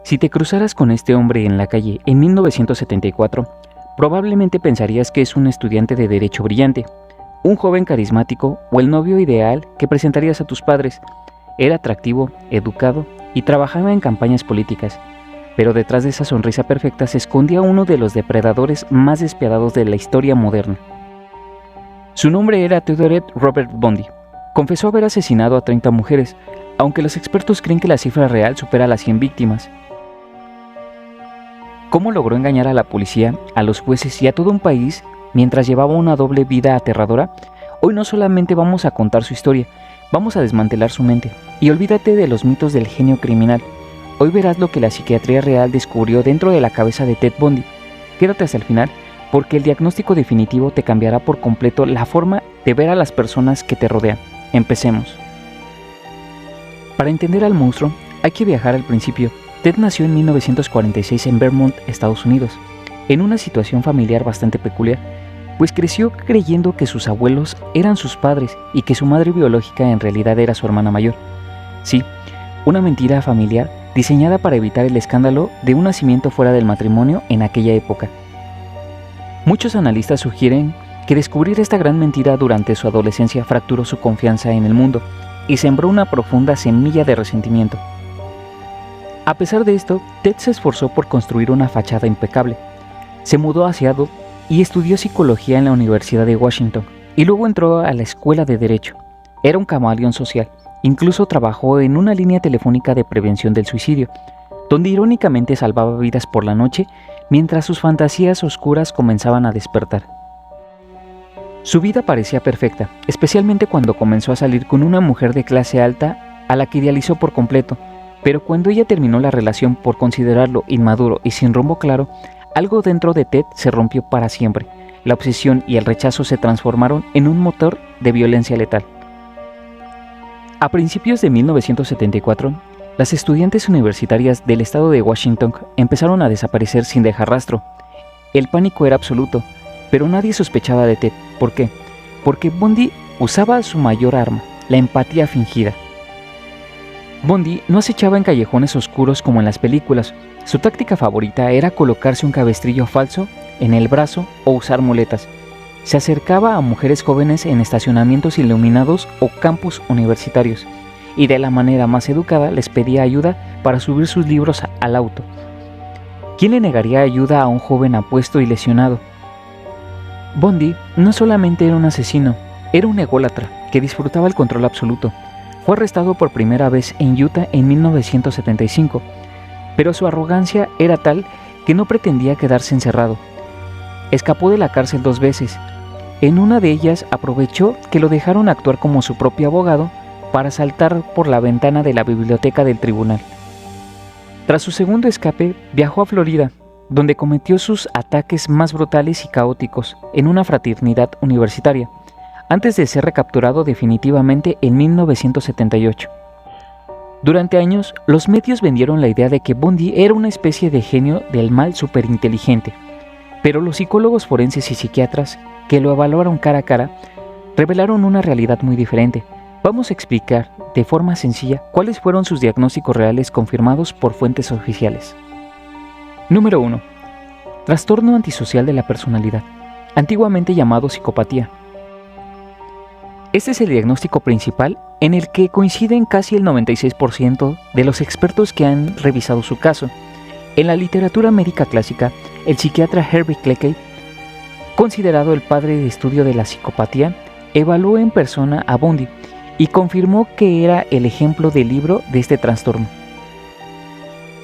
Si te cruzaras con este hombre en la calle en 1974, probablemente pensarías que es un estudiante de derecho brillante, un joven carismático o el novio ideal que presentarías a tus padres. Era atractivo, educado y trabajaba en campañas políticas, pero detrás de esa sonrisa perfecta se escondía uno de los depredadores más despiadados de la historia moderna. Su nombre era Theodore Robert Bundy. Confesó haber asesinado a 30 mujeres, aunque los expertos creen que la cifra real supera las 100 víctimas. ¿Cómo logró engañar a la policía, a los jueces y a todo un país mientras llevaba una doble vida aterradora? Hoy no solamente vamos a contar su historia, vamos a desmantelar su mente. Y olvídate de los mitos del genio criminal. Hoy verás lo que la psiquiatría real descubrió dentro de la cabeza de Ted Bundy. Quédate hasta el final, porque el diagnóstico definitivo te cambiará por completo la forma de ver a las personas que te rodean. Empecemos. Para entender al monstruo, hay que viajar al principio. Ted nació en 1946 en Vermont, Estados Unidos, en una situación familiar bastante peculiar, pues creció creyendo que sus abuelos eran sus padres y que su madre biológica en realidad era su hermana mayor. Sí, una mentira familiar diseñada para evitar el escándalo de un nacimiento fuera del matrimonio en aquella época. Muchos analistas sugieren que descubrir esta gran mentira durante su adolescencia fracturó su confianza en el mundo y sembró una profunda semilla de resentimiento. A pesar de esto, Ted se esforzó por construir una fachada impecable. Se mudó a Seattle y estudió psicología en la Universidad de Washington, y luego entró a la escuela de Derecho. Era un camaleón social, incluso trabajó en una línea telefónica de prevención del suicidio, donde irónicamente salvaba vidas por la noche mientras sus fantasías oscuras comenzaban a despertar. Su vida parecía perfecta, especialmente cuando comenzó a salir con una mujer de clase alta a la que idealizó por completo, pero cuando ella terminó la relación por considerarlo inmaduro y sin rumbo claro, algo dentro de Ted se rompió para siempre. La obsesión y el rechazo se transformaron en un motor de violencia letal. A principios de 1974, las estudiantes universitarias del estado de Washington empezaron a desaparecer sin dejar rastro. El pánico era absoluto, pero nadie sospechaba de Ted. ¿Por qué? Porque Bundy usaba su mayor arma, la empatía fingida. Bundy no acechaba en callejones oscuros como en las películas. Su táctica favorita era colocarse un cabestrillo falso en el brazo o usar muletas. Se acercaba a mujeres jóvenes en estacionamientos iluminados o campus universitarios y de la manera más educada les pedía ayuda para subir sus libros al auto. ¿Quién le negaría ayuda a un joven apuesto y lesionado? Bundy no solamente era un asesino, era un ególatra que disfrutaba el control absoluto. Fue arrestado por primera vez en Utah en 1975, pero su arrogancia era tal que no pretendía quedarse encerrado. Escapó de la cárcel 2 veces. En una de ellas aprovechó que lo dejaron actuar como su propio abogado para saltar por la ventana de la biblioteca del tribunal. Tras su segundo escape, viajó a Florida, donde cometió sus ataques más brutales y caóticos en una fraternidad universitaria, antes de ser recapturado definitivamente en 1978. Durante años, los medios vendieron la idea de que Bundy era una especie de genio del mal superinteligente, pero los psicólogos forenses y psiquiatras que lo evaluaron cara a cara revelaron una realidad muy diferente. Vamos a explicar de forma sencilla cuáles fueron sus diagnósticos reales confirmados por fuentes oficiales. Número 1. Trastorno antisocial de la personalidad, antiguamente llamado psicopatía. Este es el diagnóstico principal en el que coinciden casi el 96% de los expertos que han revisado su caso. En la literatura médica clásica, el psiquiatra Herbert Cleckley, considerado el padre de estudio de la psicopatía, evaluó en persona a Bundy y confirmó que era el ejemplo del libro de este trastorno.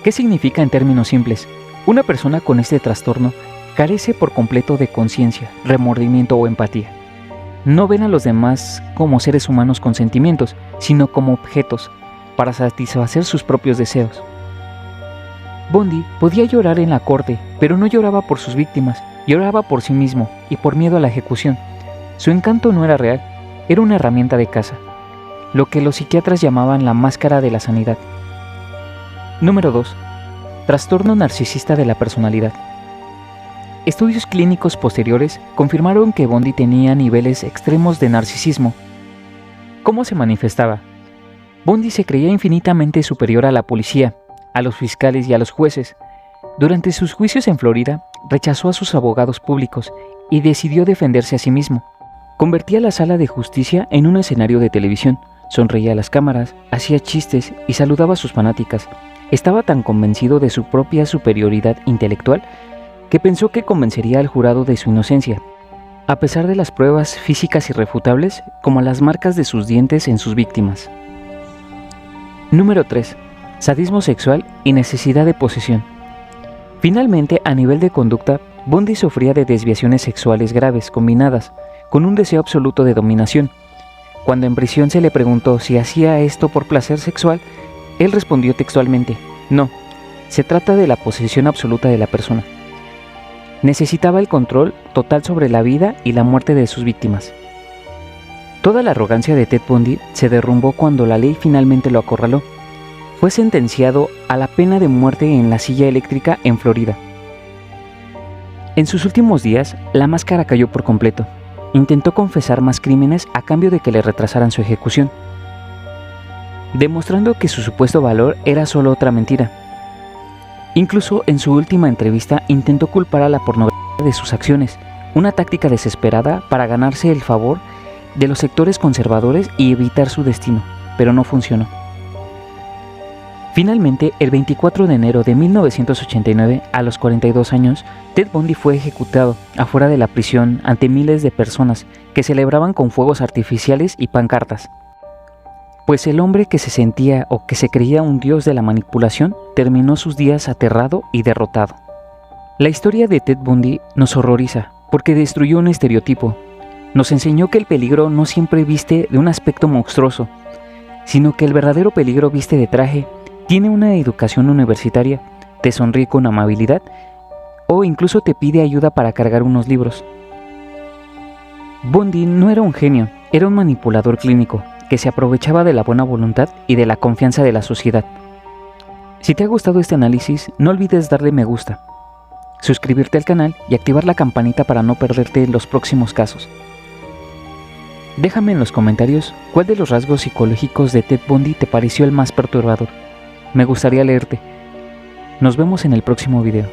¿Qué significa en términos simples? Una persona con este trastorno carece por completo de conciencia, remordimiento o empatía. No ven a los demás como seres humanos con sentimientos, sino como objetos para satisfacer sus propios deseos. Bundy podía llorar en la corte, pero no lloraba por sus víctimas, lloraba por sí mismo y por miedo a la ejecución. Su encanto no era real, era una herramienta de caza, lo que los psiquiatras llamaban la máscara de la sanidad. Número 2. Trastorno narcisista de la personalidad. Estudios clínicos posteriores confirmaron que Bundy tenía niveles extremos de narcisismo. ¿Cómo se manifestaba? Bundy se creía infinitamente superior a la policía, a los fiscales y a los jueces. Durante sus juicios en Florida, rechazó a sus abogados públicos y decidió defenderse a sí mismo. Convertía la sala de justicia en un escenario de televisión, sonreía a las cámaras, hacía chistes y saludaba a sus fanáticas. Estaba tan convencido de su propia superioridad intelectual que pensó que convencería al jurado de su inocencia, a pesar de las pruebas físicas irrefutables como las marcas de sus dientes en sus víctimas. Número 3. Sadismo sexual y necesidad de posesión. Finalmente, a nivel de conducta, Bundy sufría de desviaciones sexuales graves combinadas con un deseo absoluto de dominación. Cuando en prisión se le preguntó si hacía esto por placer sexual, él respondió textualmente: no, se trata de la posesión absoluta de la persona. Necesitaba el control total sobre la vida y la muerte de sus víctimas. Toda la arrogancia de Ted Bundy se derrumbó cuando la ley finalmente lo acorraló. Fue sentenciado a la pena de muerte en la silla eléctrica en Florida. En sus últimos días, la máscara cayó por completo. Intentó confesar más crímenes a cambio de que le retrasaran su ejecución, demostrando que su supuesto valor era solo otra mentira. Incluso en su última entrevista intentó culpar a la pornografía de sus acciones, una táctica desesperada para ganarse el favor de los sectores conservadores y evitar su destino, pero no funcionó. Finalmente, el 24 de enero de 1989, a los 42 años, Ted Bundy fue ejecutado afuera de la prisión ante miles de personas que celebraban con fuegos artificiales y pancartas. Pues el hombre que se sentía o que se creía un dios de la manipulación terminó sus días aterrado y derrotado. La historia de Ted Bundy nos horroriza porque destruyó un estereotipo. Nos enseñó que el peligro no siempre viste de un aspecto monstruoso, sino que el verdadero peligro viste de traje, tiene una educación universitaria, te sonríe con amabilidad o incluso te pide ayuda para cargar unos libros. Bundy no era un genio, era un manipulador clínico que se aprovechaba de la buena voluntad y de la confianza de la sociedad. Si te ha gustado este análisis, no olvides darle me gusta, suscribirte al canal y activar la campanita para no perderte los próximos casos. Déjame en los comentarios cuál de los rasgos psicológicos de Ted Bundy te pareció el más perturbador. Me gustaría leerte. Nos vemos en el próximo video.